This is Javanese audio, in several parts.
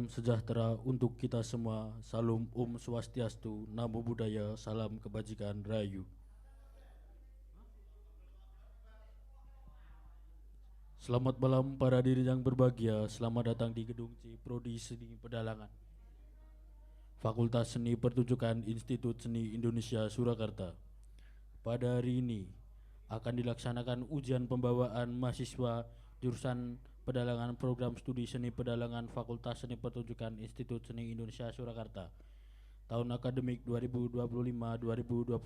Sejahtera untuk kita semua. Salam Swastiastu, Namo Buddhaya, salam kebajikan Rahayu. Selamat malam para diri yang berbahagia. Selamat datang di gedung C Prodi Seni Pedalangan, Fakultas Seni Pertunjukan Institut Seni Indonesia Surakarta. Pada hari ini akan dilaksanakan ujian pembawaan mahasiswa jurusan Pedalangan Program Studi Seni Pedalangan Fakultas Seni Pertunjukan Institut Seni Indonesia Surakarta tahun akademik 2025-2026.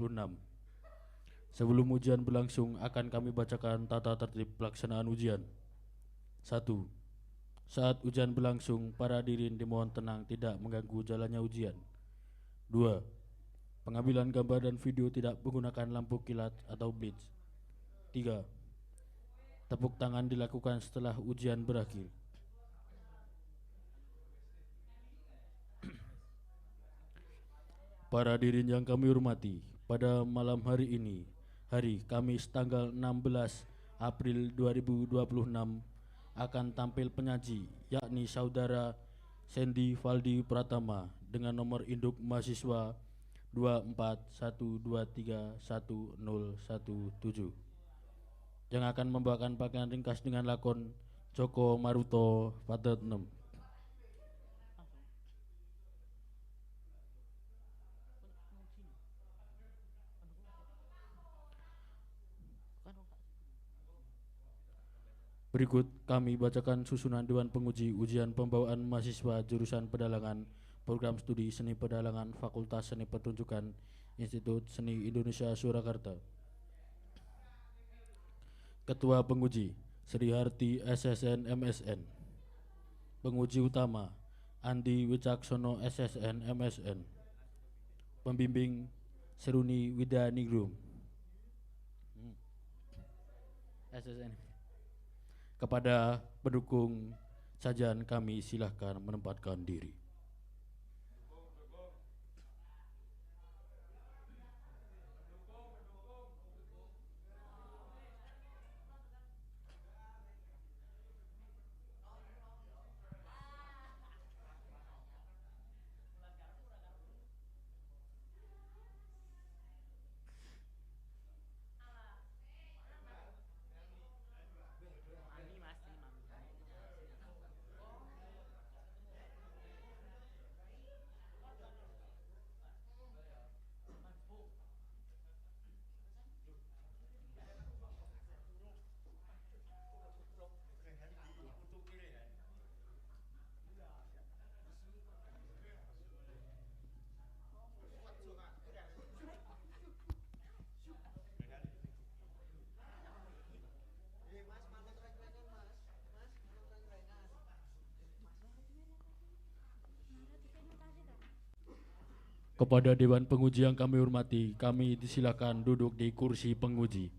Sebelum ujian berlangsung akan kami bacakan tata tertib pelaksanaan ujian. 1. Saat ujian berlangsung, para hadirin dimohon tenang tidak mengganggu jalannya ujian. 2. Pengambilan gambar dan video tidak menggunakan lampu kilat atau blitz. 3. Tepuk tangan dilakukan setelah ujian berakhir. Para hadirin yang kami hormati, pada malam hari ini, hari Kamis tanggal 16 April 2026, akan tampil penyaji yakni Saudara Sandy Valdi Pratama dengan nomor induk mahasiswa 241231017 yang akan membawakan pakaian ringkas dengan lakon Joko Maruto Patet 6. Berikut kami bacakan susunan Dewan Penguji Ujian Pembawaan Mahasiswa Jurusan Pedalangan Program Studi Seni Pedalangan Fakultas Seni Pertunjukan Institut Seni Indonesia Surakarta. Ketua Penguji Sri Harti SSN MSN. Penguji Utama Andi Wicaksono SSN MSN. Pembimbing Seruni Widaningrum SSN. Kepada pendukung sajian kami silahkan menempatkan diri. Kepada Dewan Penguji yang kami hormati, kami disilakan duduk di kursi penguji.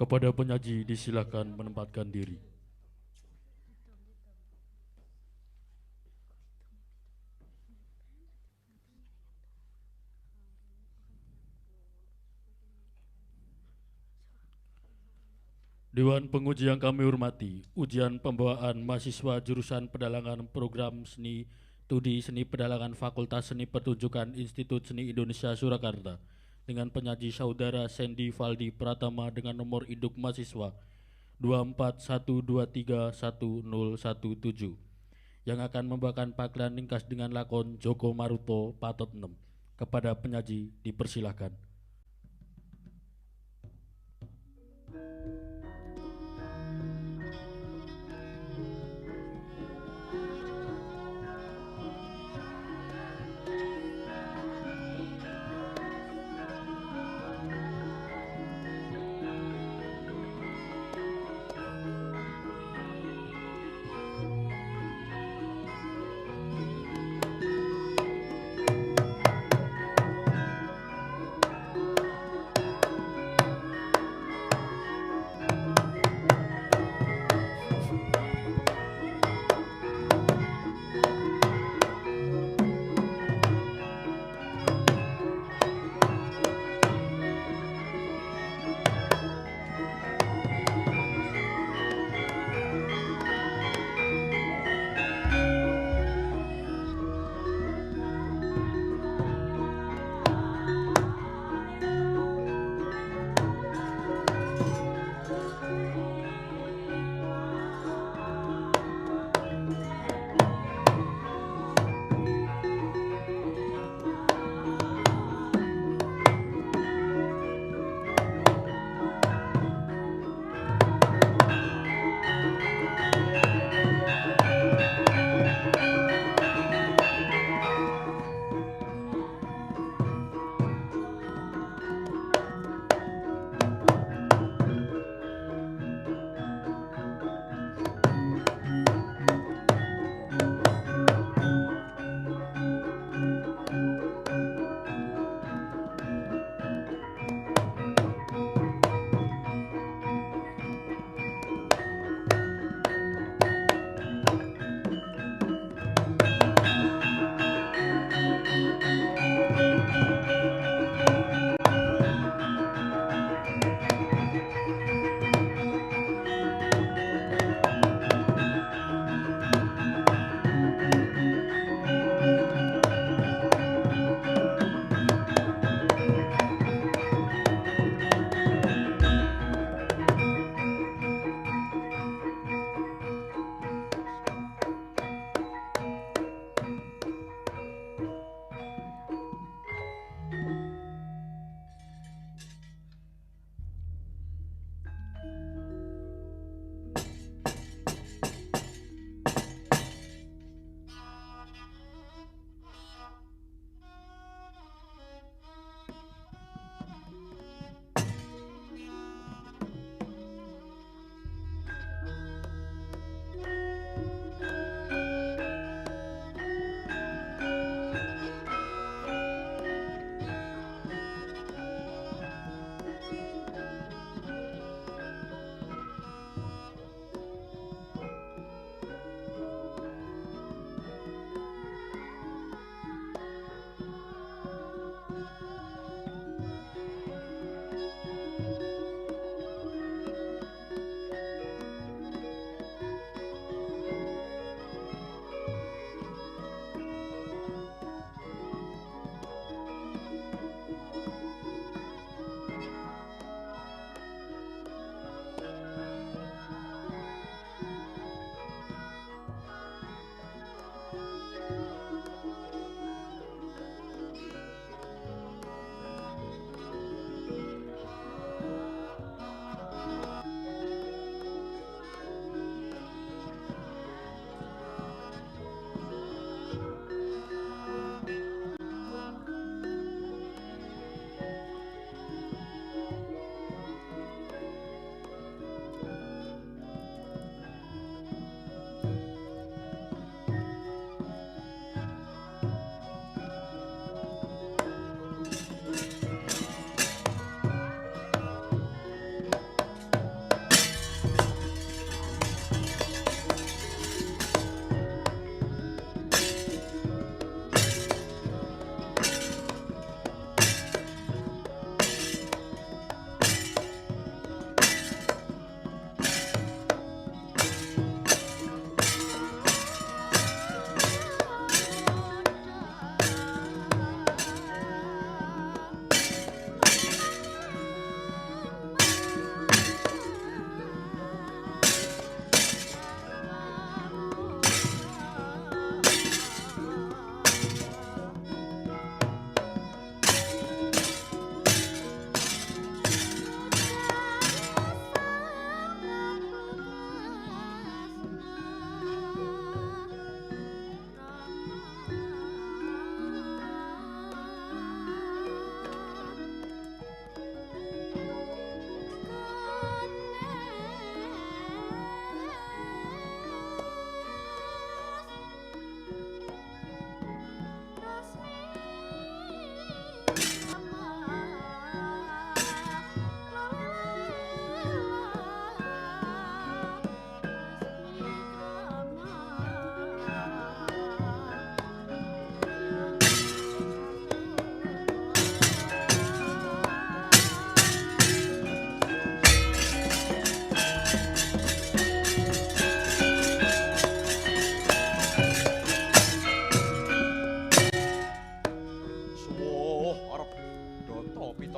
Kepada penyaji disilakan menempatkan diri. Dewan Penguji yang kami hormati, ujian pembawaan mahasiswa jurusan Pedalangan Program Seni Studi Seni Pedalangan Fakultas Seni Pertunjukan Institut Seni Indonesia Surakarta dengan penyaji saudara Sandy Valdi Pratama dengan nomor induk mahasiswa 241231017 yang akan membawakan pagelaran ringkas dengan lakon Joko Maruto Patot 6. Kepada penyaji dipersilahkan.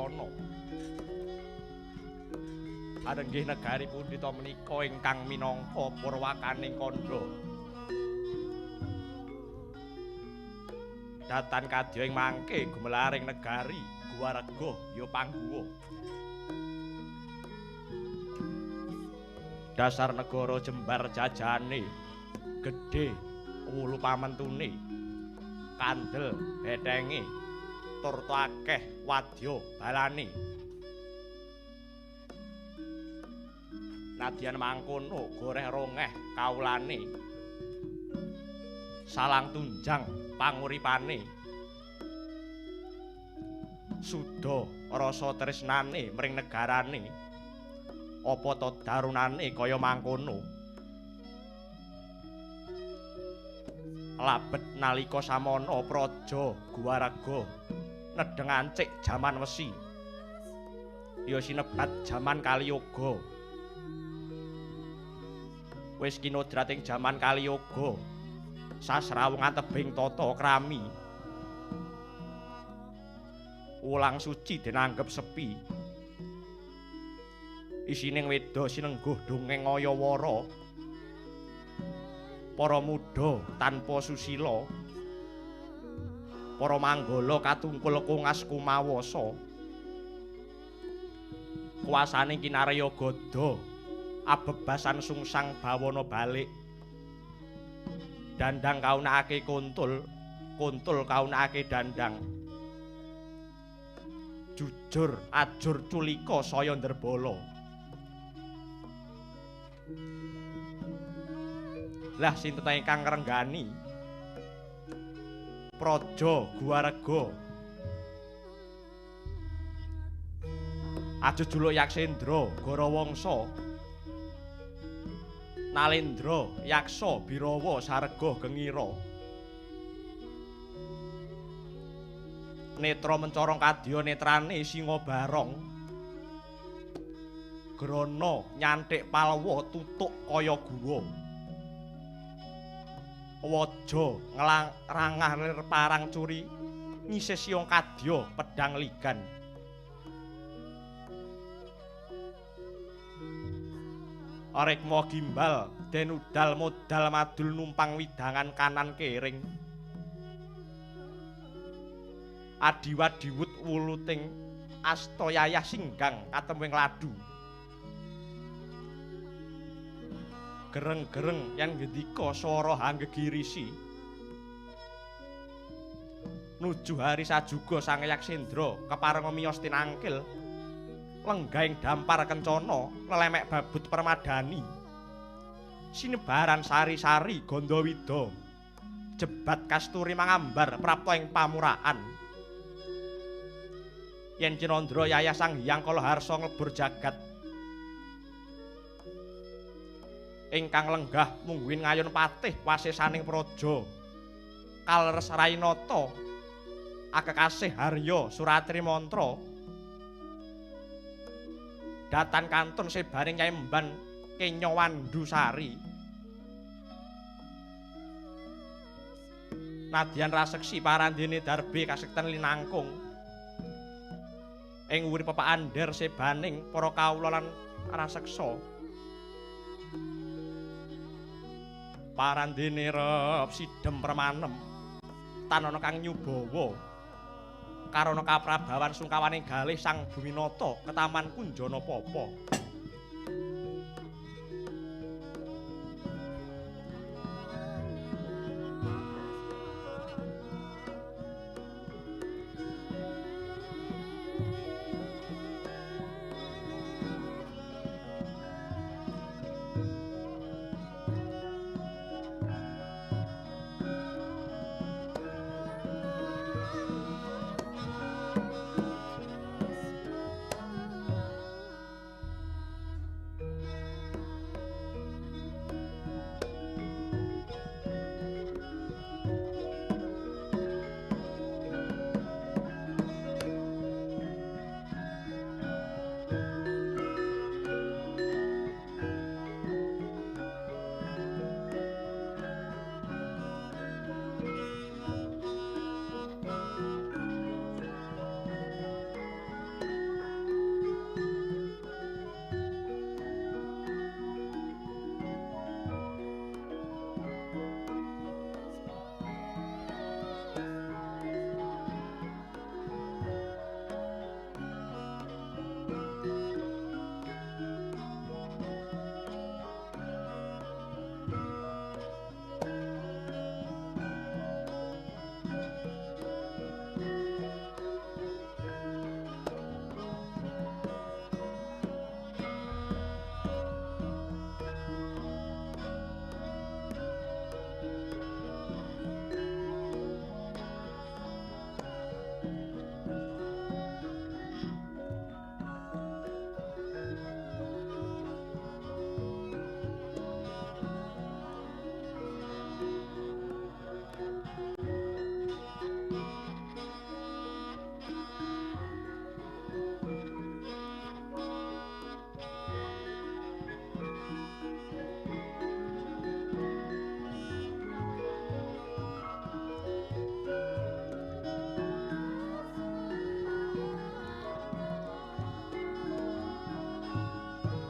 Wicana. Arenggih negari pundi ta menika ingkang minangka purwakaning kandha. Datan kadya ing mangke gumelaring negari Guwarega ya pangguwa. Dasar negara jembar jajane gedhe wulu pamentune kandel bethenge tur akeh wadya balane. Nadyan mangkono goreh rongeh kaulane salang tunjang panguripane suda rasa tresnane mring negarane apa to darunane kaya mangkono. Labet nalika samana praja Guwarega nedheng ancik jaman wesi ya sinebat jaman Kaliyoga. Wis kinodrat ing jaman Kaliyoga sasrawungan tebing tata krami wulang suci dinanggep sepi. Isining weda sinengguh dongeng ngayawara para muda tanpa susila para manggala katungkul kungas kumawasa kuasane kinarya gada abebasan sungsang bawana balik dandang kaunakake kuntul kuntul kaunakake dandang jujur ajur culika saya nderbala. Lah sinten ingkang ngrenggani Praja Guwarega ajejuluk Yaksendra Gorawangsa Nalendra Yaksa Birawa Sarega Gengira netra mencorong kadya netrane singa barong grana nyanthik palwa tutuk kaya guwa waja nglangrangah parang curi ngisih siung kadya pedhang ligan. Arekma gimbal den udal modal madul numpang widangan kanan kering adiwadiwut wuluting asta yayah singgang katemwing ladu gereng-gereng yen ngendika swara hanggegirisi nuju hari sajuga Sang Yaksendra keparenga miyos tinangkil lenggahing dampar kencana lelemek babut permadani sinebaran sari-sari Gandawida jebat kasturi mangambar prapta ing pamuraan yen Cinandra yayah Sang Hyang Kalaharsa nglebur jagat ingkang lenggah mungguin ngayon patih wasesaning praja kaleres Rainata akekasih Harya Suratri Mantra datan kantun sebaring Nyai Emban Kenya Wandusari nadyan raseksi parandene darbe kasekten linangkung ing urip pepaandher sebaning para kawula lan raseksa parandene rep sidhem permanem tanana kang nyubawa karana kaprabawan sungkawaning galih Sang Buminata ketaman Kunjana Papa.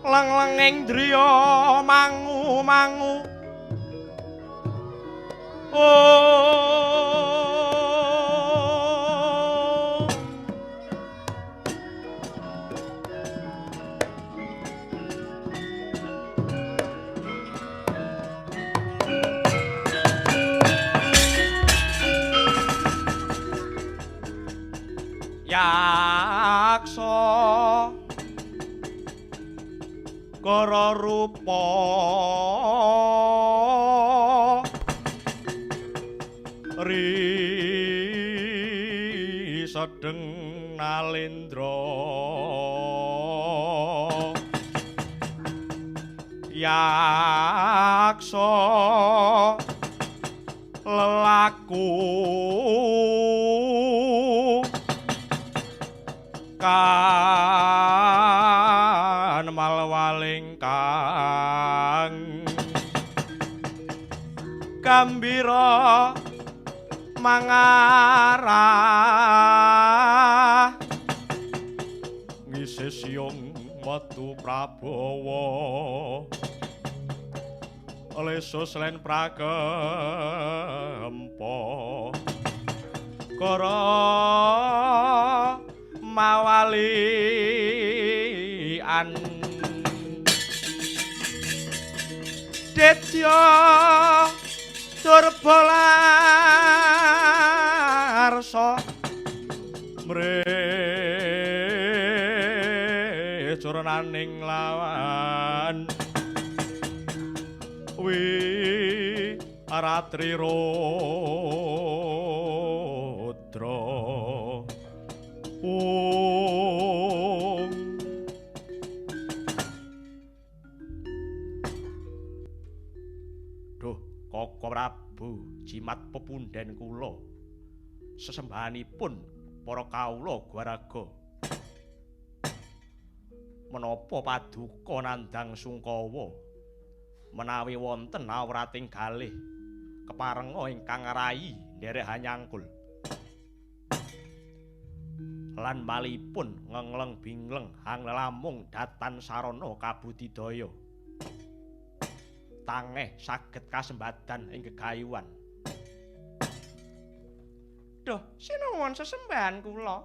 Leng-lenging driya mangu-mangu oh yaksa kara rupa ri sedeng nalendra yaksa lelaku kan malwaling kang gambira mangarah ngisis yung metu prabawa lesus len pragempa kara mawalian detya durbalarsa mrejurnaning lawan wi ratri rodra Duh, Koko Prabu jimat pepundhen kula. Sesembahanipun para kawula Gwaraga. Menapa paduka nandhang sungkawa menawi wonten awrating galih keparenga ingkang rayi nderek hanyangkul. Lan malipun ngengleng bingleng hang lamung datan sarana kabudidaya tangeh saged kasembadan ing gegayuhan. Duh, sinuwun sesembahan kula.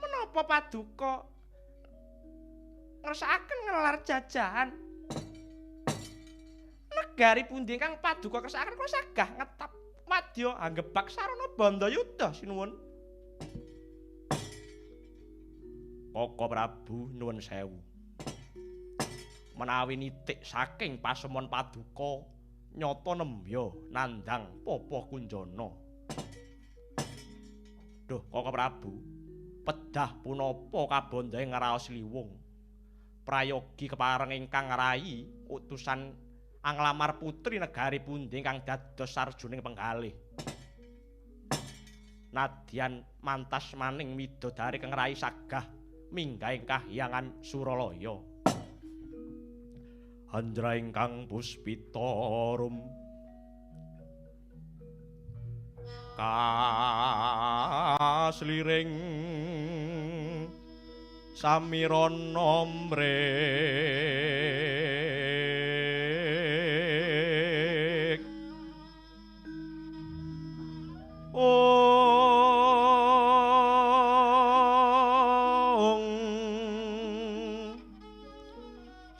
Menapa paduka ngersakaken ngelar jajahan? Negari pundi ingkang paduka kersakaken kula sagah ngetap wadya anggebak sarana bandayuda sinuwun. Koko Prabu nuwun sewu. Menawi nitik saking pasemon paduka nyata nembya nandhang Papa Kunjana. Duh Koko Prabu, pedah punapa kabandhahe ngraos liwung. Prayogi kepareng ingkang rayi utusan anglamar putri negari pundi ingkang dados sarjuning penggalih. Nadyan mantas maning widodari kang rayi sagah minggahing kahyangan Suralaya. Handra ingkang puspita rum kasliring samirana mrek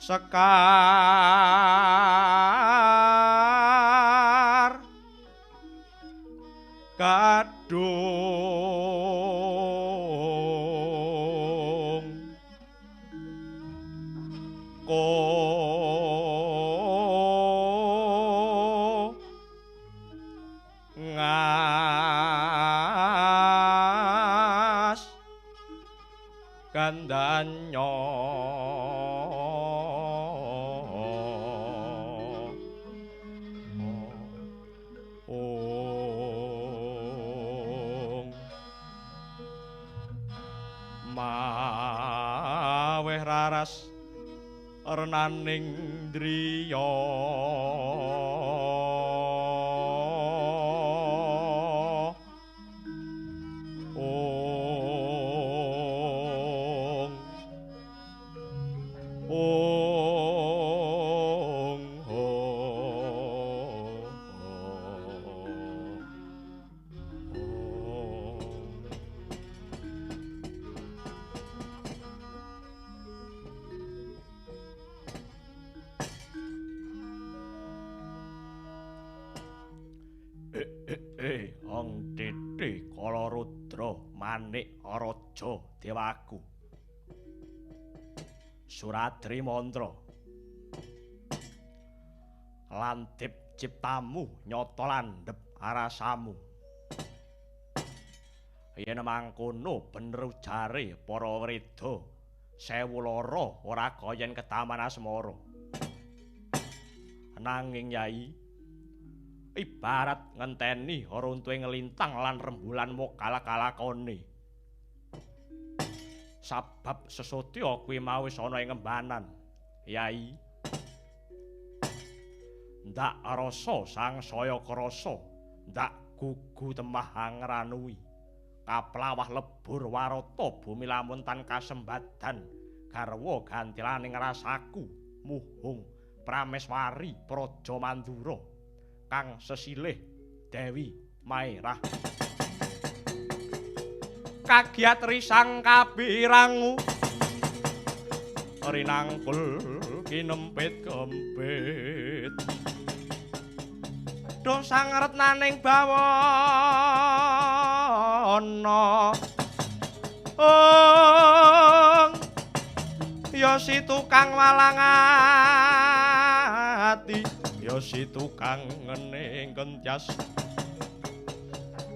sekar kadung ko ngas gandanya maweh raras renaning driya ong Ong Titi Kala Rudra Manik Araja Dewaku Suradri Mantra Landhip ciptamu nyata landhep arasamu yen mangkono bener ujare para wreda 1000 lara ora goyen ketaman asmara nanging Yai ibarat ngenteni ora untuhe nglintang lan rembulan mokal kalakone sabab sesotya kuwi mau wis ana ing ngembanan Yai ndak rasa sangsaya krasa ndak gugu temah angranui kaplawah lebur warata bumi lamun tan kasembadan garwa gantilaning rasaku muhung prameswari praja Mandura kang sesilih Dewi Maerah kagiat risang kabirangu rinangkul kinempit kempit dosang retnaning bawana ya si tukang walang ati ya si tukang ngening kentyas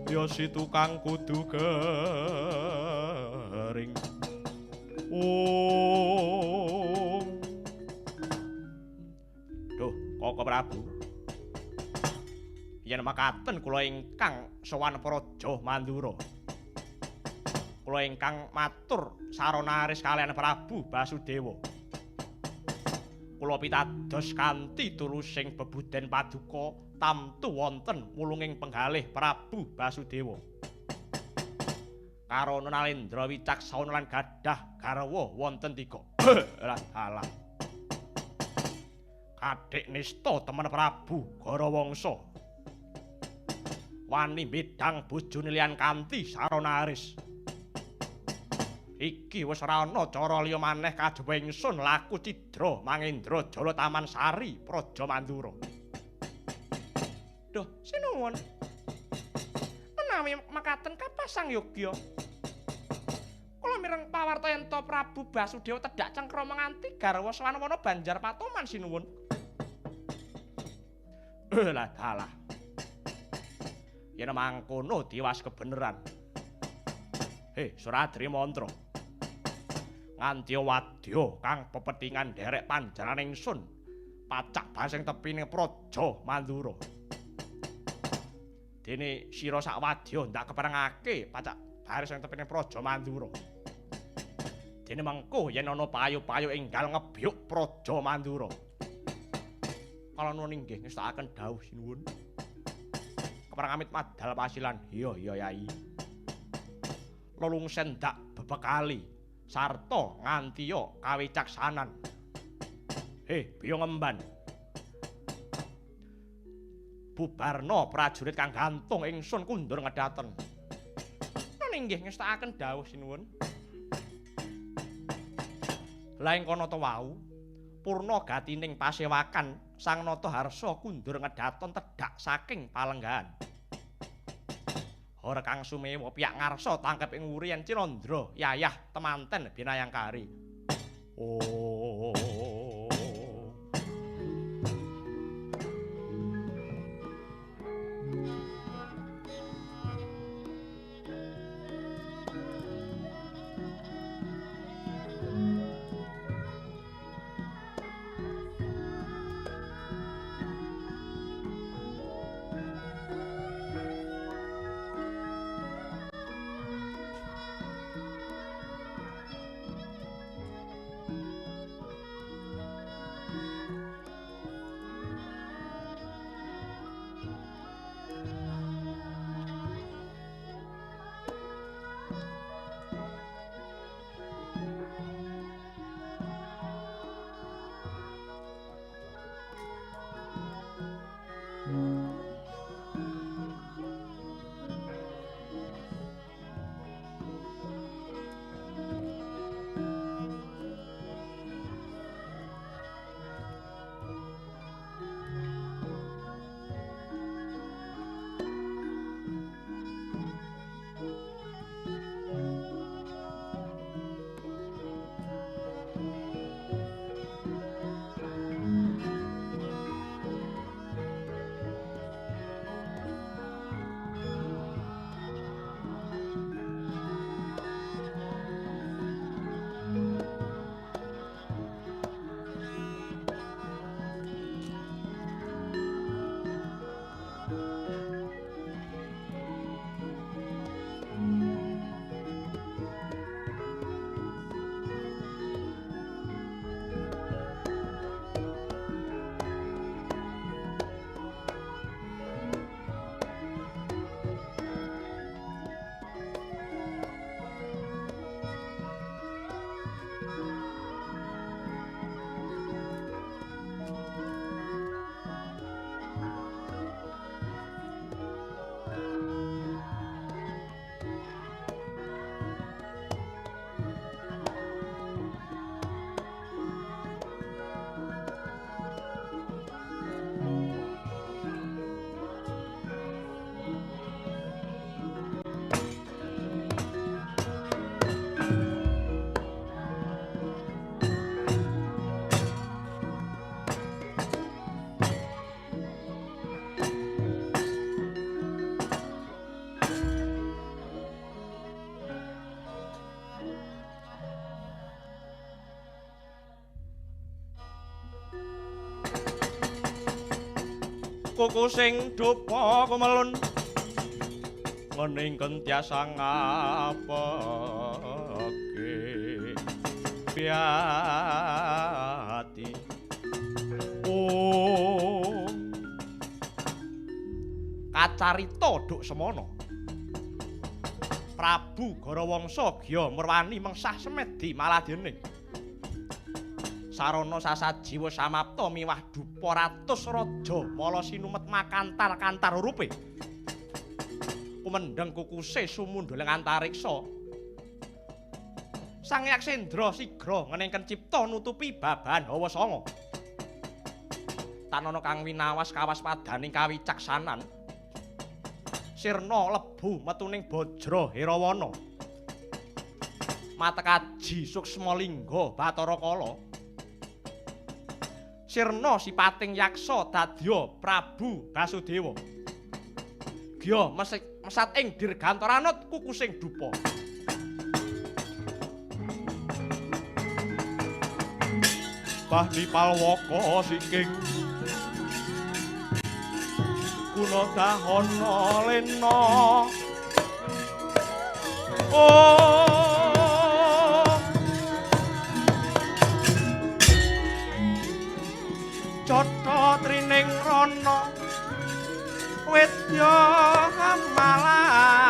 ya si tukang kudu gering Duh Koko Prabu yen makaten kula ingkang sowan Praja Mandura kula ingkang matur saronaris kaliyan Prabu Basudewa kula pitados kanthi tulusing bebuden paduka tamtu wonten mulunging penggalih Prabu Basudewa karo Nalendra wicaksana lan gadah garwa wonten 3 alah kadhik nista temen Prabu Garawangsa wani bidang bojone liyan kanthi saronaris iki wis ora ana cara liya maneh kajaba ingsun laku cidra Mangendra Jala Taman Sari Praja Mandura Duh sinuwun menawi makaten kapasang yogya kula mireng pawarta ento Prabu Basudewa tedhak cengkrama nganti garwa sawana Banjar Patoman sinuwun lah dalah yen mangkono diwas kebeneran Suradri Mantra nganti wadya kang pepetingan derek panjaran ingsun pacak basing tepine Praja Mandura dene sira sak wadya ndak keparengake pacak baris ing tepine Praja Mandura dene mengko yen ana payu-payu enggal ngebyuk Praja Mandura kala nuwun inggih ngestakaken dawuh sinuwun kepareng amit madal pasilan iya Yai lelungsen dak bebekali sarta ngantiya kawicaksanan biya ngemban bubarna prajurit kang gantung ingsun kundur ngedaten nanging inggih ngestakaken dawuh sinuwun la ing kono to wau purna gatining pasewakan Sang Nata Harsa kundur ngedaton tedhak saking palenggahan Ora kang sumewa piyak ngarsa tangkep ing wuri yen Cinandra yayah temanten binayangkari. Oh. kuku sing dupa kumelun ngening kentiasa ngapake piati kacarita duk semono Prabu Garawangsa Gya Merwani mengsah semedi Maladene sarana sasaji wis samapta miwah dupa ratus raja mala sinumet makantar-kantar urupe kumendheng kukuse sumundhuling antariksa Sang Hyang Sendra sigra ngeningken cipta nutupi babahan hawa sanga tanana kang winawas kawaspadaning kawicaksanan sirna lebu metuning Bajra Herawana Matekaji Suksmalingga Bathara Kala sirna sipating yaksa dadya Prabu Basudewa Gya mesat ing dirgantoranut kukusing dupa Bahni Palwaka Siking Gunadahana Lena Jata trining rana Wedya Hamalagni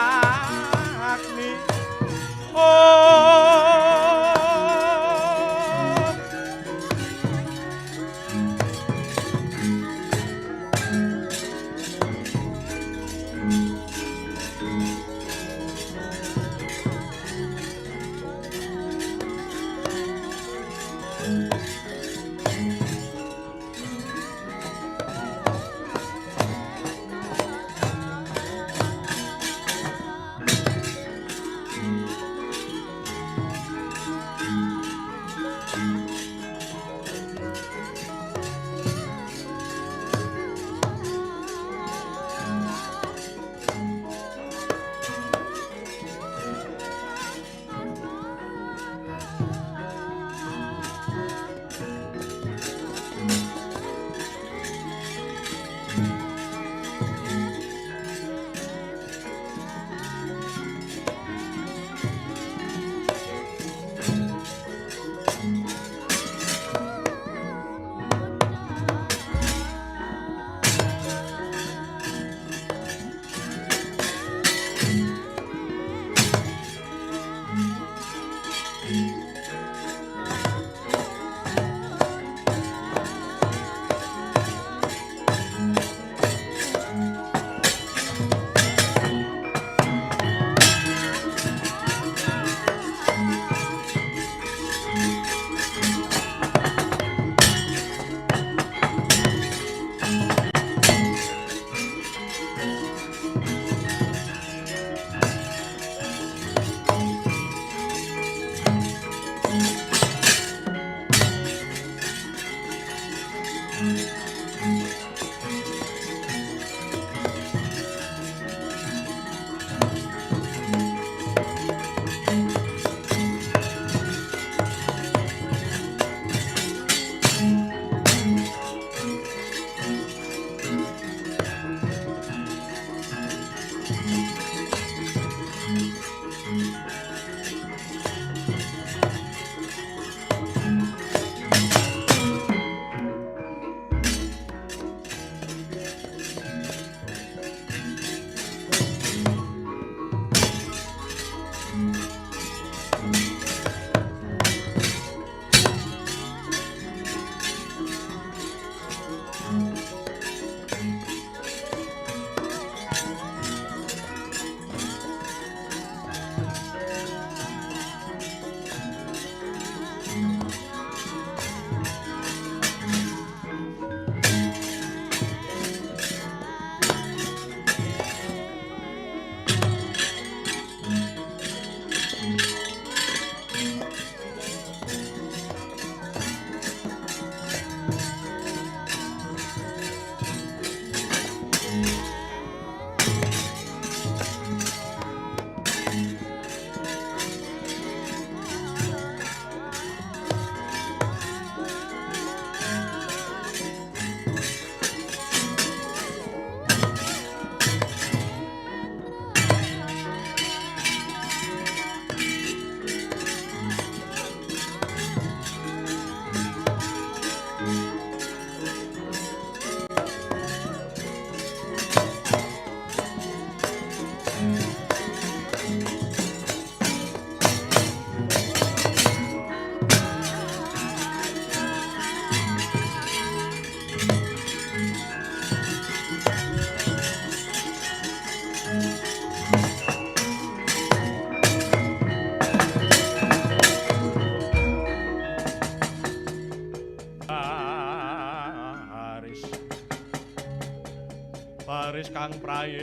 kang prayitna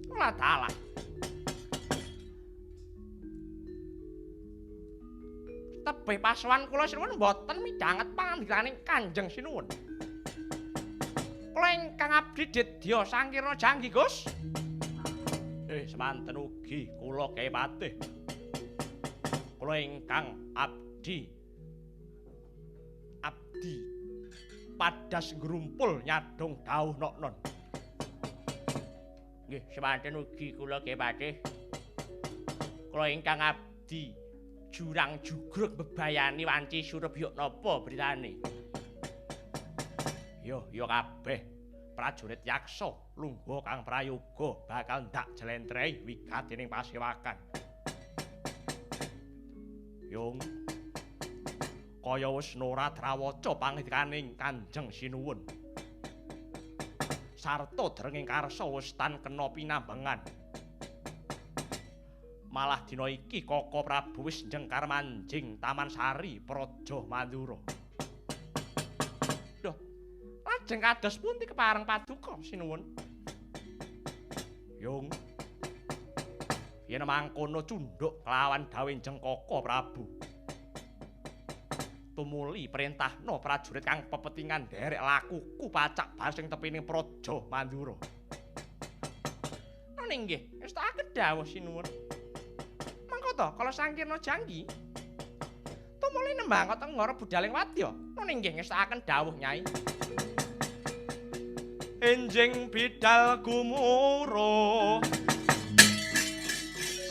ora dalah tebih pasowan kula sinuwun mboten midhanget pangandikaning Kanjeng Sinuwun. Kula ingkang abdi dedya sangkirna janggi, Gus. Semanten ugi kula Kyai Patih. Kula ingkang abdi padas ngrumpul nyadong dawuh nok-non. Nggih, semanten ugi kula Kyai Patih. Kula ingkang abdi jurang jugruk bebayani wanci Surabaya napa britane. Yo kabeh prajurit yaksa lungguh kang prayoga bakal ndak jlentrehi wigatining pasewakan. Yung kaya wis nora trawaca pangandikaning Kanjeng Sinuwun. Sarta derenging karsa wis tan kena pinambangan. Malah dina iki Kaka Prabu wis njengkar manjing Taman Sari Praja Mandura. Duh, lajeng kados pundi kepareng paduka Sinuwun? Yung yen mangkono cundhuk kelawan dawuhing Kaka Prabu. Tumuli perintahna prajurit kang pepetingan derek lakuku pacak basing tepining Praja Mandura. Nanging nggih, wis tak kedhawuh Sinuwun. Mangko to kala sangkirna janggi tumuli nembang tenggara budaling wadya. Nanging nggih ngestakaken dawuh Nyai. Enjing bidal gumuruh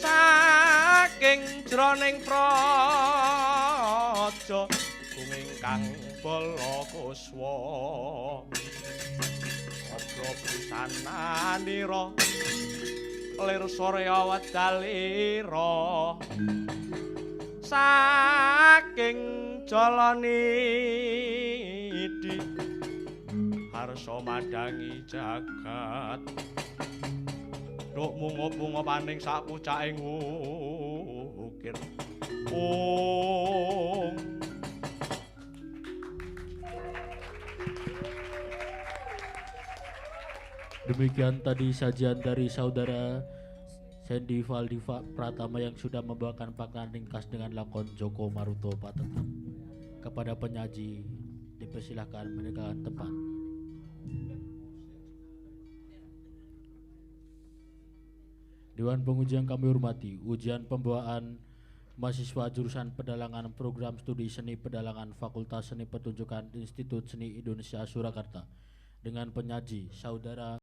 saking jroning praja ingkang bala kuswa obro pisananira lir sorya wedalira saking jalanidi harsa madangi jagat nduk mungo-mungo paning sak pucaking ukir Demikian tadi sajian dari saudara Sandy Valdiva Pratama yang sudah membawakan pakaian ringkas dengan lakon Joko Maruto Patetang. Kepada penyaji dipersilahkan meninggalkan tempat. Dewan penguji yang kami hormati, ujian pembawaan mahasiswa jurusan Pedalangan Program Studi Seni Pedalangan Fakultas Seni Pertunjukan Institut Seni Indonesia Surakarta dengan penyaji saudara